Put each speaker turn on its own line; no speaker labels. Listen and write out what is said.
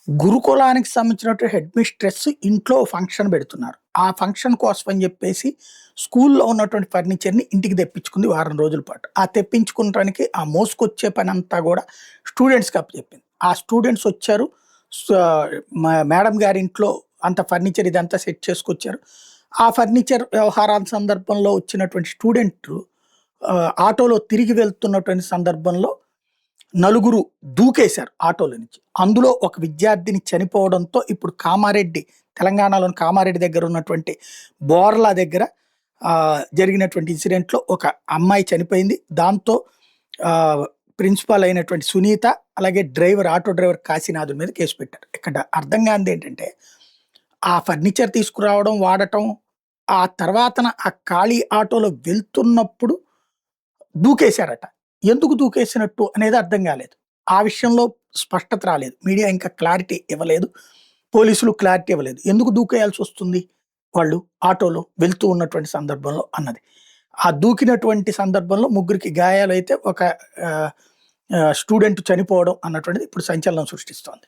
గురుకులానికి సంబంధించినటువంటి head mistress ఇంట్లో function పెడుతున్నారు. ఆ ఫంక్షన్ కోసం అని చెప్పేసి స్కూల్‌లో ఉన్నటువంటి ఫర్నిచర్‌ని ఇంటికి తెప్పించుకుంది వారం రోజుల పాటు. ఆ తెప్పించుకుంటానికి ఆ మోసుకొచ్చే పనంతా గూడా స్టూడెంట్స్‌కి అప్పచెప్పింది. ఆ స్టూడెంట్స్ వచ్చారు. స మేడం గారి ఇంట్లో అంత ఫర్నిచర్ ఇదంతా సెట్ చేసుకొచ్చారు. ఆ ఫర్నిచర్ వ్యవహారాల సందర్భంలో వచ్చినటువంటి స్టూడెంట్లు ఆటోలో తిరిగి వెళ్తున్నటువంటి సందర్భంలో నలుగురు దూకేశారు ఆటోలో నుంచి. అందులో ఒక విద్యార్థిని చనిపోవడంతో ఇప్పుడు కామారెడ్డి, తెలంగాణలోని కామారెడ్డి దగ్గర ఉన్నటువంటి బోర్లా దగ్గర జరిగినటువంటి ఇన్సిడెంట్‌లో ఒక అమ్మాయి చనిపోయింది. దాంతో ప్రిన్సిపల్ అయినటువంటి సునీత, అలాగే ఆటో డ్రైవర్ కాశీనాథుడి మీద కేసు పెట్టారు. ఇక్కడ అర్థం కానిదేంటంటే, ఆ ఫర్నిచర్ తీసుకురావడం, వాడటం, ఆ తర్వాతన ఆ ఖాళీ ఆటోలో వెళ్తున్నప్పుడు దూకేశారట. ఎందుకు దూకేసినట్టు అనేది అర్థం కాలేదు. ఆ విషయంలో స్పష్టత రాలేదు. మీడియా ఇంకా క్లారిటీ ఇవ్వలేదు. పోలీసులు క్లారిటీ ఇవ్వలేదు. ఎందుకు దూకేయాల్సొస్తుంది వాళ్ళు ఆటోలో వెళ్తూ ఉన్నటువంటి సందర్భంలో అన్నది. ఆ దూకినటువంటి సందర్భంలో ముగ్గురికి గాయాలైతే ఒక స్టూడెంట్ చనిపోవడం అన్నటువంటిది ఇప్పుడు సంచలనం సృష్టిస్తోంది.